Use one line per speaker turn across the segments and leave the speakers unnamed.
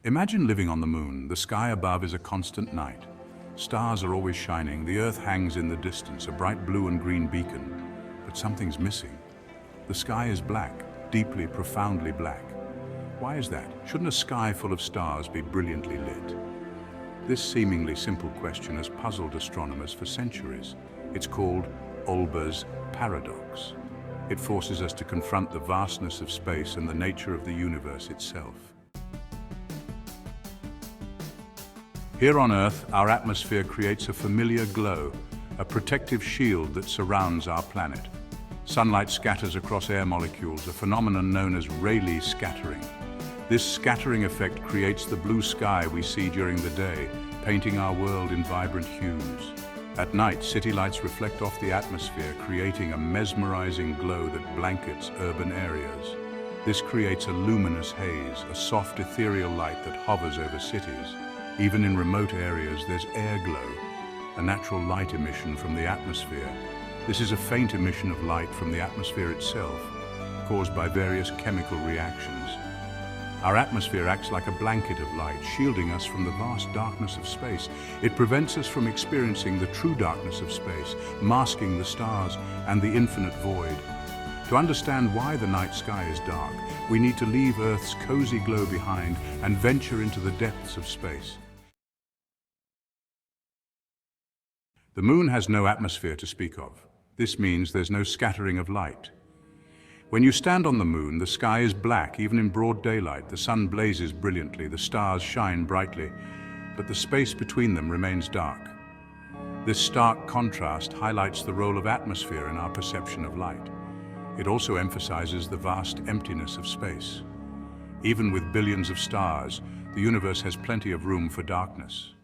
Imagine living on the moon. The sky above is a constant night. Stars are always shining. The Earth hangs in the distance, a bright blue and green beacon. But something's missing. The sky is black, deeply, profoundly black. Why is that? Shouldn't a sky full of stars be brilliantly lit? This seemingly simple question has puzzled astronomers for centuries. It's called Olbers' paradox. It forces us to confront the vastness of space and the nature of the universe itself. Here on Earth, our atmosphere creates a familiar glow, a protective shield that surrounds our planet. Sunlight scatters across air molecules, a phenomenon known as Rayleigh scattering. This scattering effect creates the blue sky we see during the day, painting our world in vibrant hues. At night, city lights reflect off the atmosphere, creating a mesmerizing glow that blankets urban areas. This creates a luminous haze, a soft ethereal light that hovers over cities. Even in remote areas, there's air glow, a natural light emission from the atmosphere. This is a faint emission of light from the atmosphere itself, caused by various chemical reactions. Our atmosphere acts like a blanket of light, shielding us from the vast darkness of space. It prevents us from experiencing the true darkness of space, masking the stars and the infinite void. To understand why the night sky is dark, we need to leave Earth's cozy glow behind and venture into the depths of space. The moon has no atmosphere to speak of. This means there's no scattering of light. When you stand on the moon, the sky is black, even in broad daylight. The sun blazes brilliantly, the stars shine brightly, but the space between them remains dark. This stark contrast highlights the role of atmosphere in our perception of light. It also emphasizes the vast emptiness of space. Even with billions of stars, the universe has plenty of room for darkness.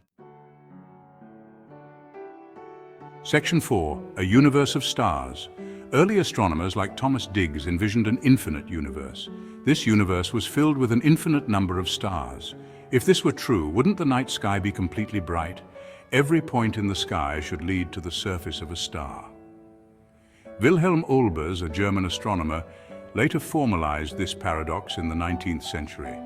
Section 4. A universe of stars. Early astronomers like Thomas Digges envisioned an infinite universe. This universe was filled with an infinite number of stars. If this were true, wouldn't the night sky be completely bright? Every point in the sky should lead to the surface of a star. Wilhelm Olbers, a German astronomer, later formalized this paradox in the 19th century.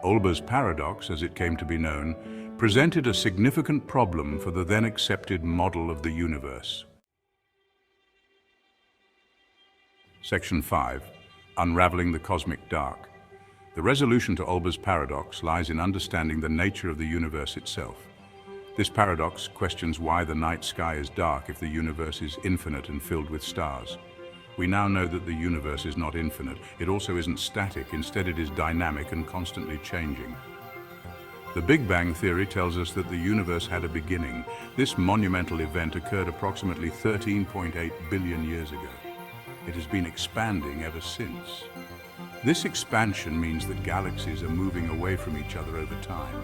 Olbers' paradox, as it came to be known, presented a significant problem for the then accepted model of the universe. Section 5. Unraveling the cosmic dark. The resolution to Olbers' paradox lies in understanding the nature of the universe itself. This paradox questions why the night sky is dark if the universe is infinite and filled with stars. We now know that the universe is not infinite. It also isn't static. Instead, it is dynamic and constantly changing. The Big Bang theory tells us that the universe had a beginning. This monumental event occurred approximately 13.8 billion years ago. It has been expanding ever since. This expansion means that galaxies are moving away from each other over time.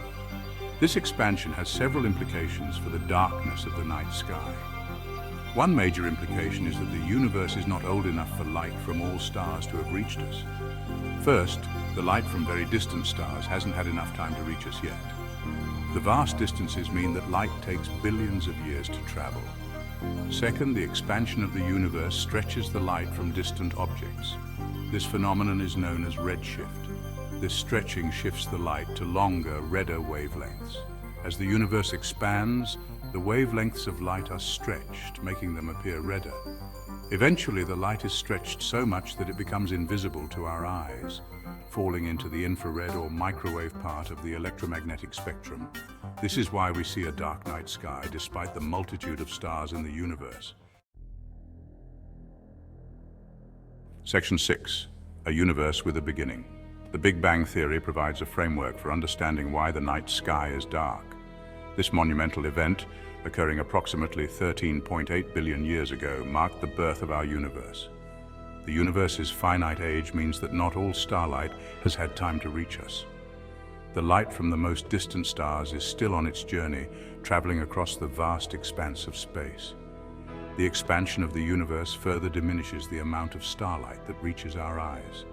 This expansion has several implications for the darkness of the night sky. One major implication is that the universe is not old enough for light from all stars to have reached us. First, the light from very distant stars hasn't had enough time to reach us yet. The vast distances mean that light takes billions of years to travel. Second, the expansion of the universe stretches the light from distant objects. This phenomenon is known as redshift. This stretching shifts the light to longer, redder wavelengths. As the universe expands, the wavelengths of light are stretched, making them appear redder. Eventually, the light is stretched so much that it becomes invisible to our eyes, falling into the infrared or microwave part of the electromagnetic spectrum. This is why we see a dark night sky despite the multitude of stars in the universe. Section 6. A universe with a beginning. The Big Bang theory provides a framework for understanding why the night sky is dark. This monumental event, occurring approximately 13.8 billion years ago, marked the birth of our universe. The universe's finite age means that not all starlight has had time to reach us. The light from the most distant stars is still on its journey, traveling across the vast expanse of space. The expansion of the universe further diminishes the amount of starlight that reaches our eyes.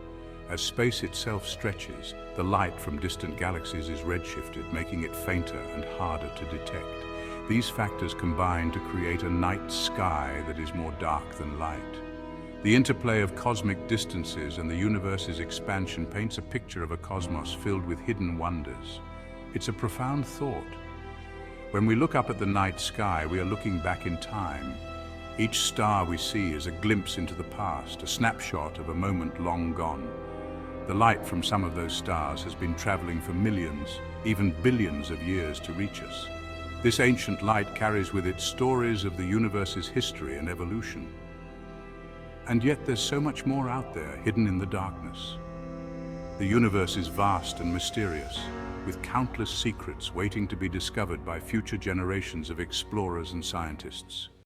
As space itself stretches, the light from distant galaxies is redshifted, making it fainter and harder to detect. These factors combine to create a night sky that is more dark than light. The interplay of cosmic distances and the universe's expansion paints a picture of a cosmos filled with hidden wonders. It's a profound thought. When we look up at the night sky, we are looking back in time. Each star we see is a glimpse into the past, a snapshot of a moment long gone. The light from some of those stars has been traveling for millions, even billions of years to reach us. This ancient light carries with it stories of the universe's history and evolution. And yet there's so much more out there, hidden in the darkness. The universe is vast and mysterious, with countless secrets waiting to be discovered by future generations of explorers and scientists.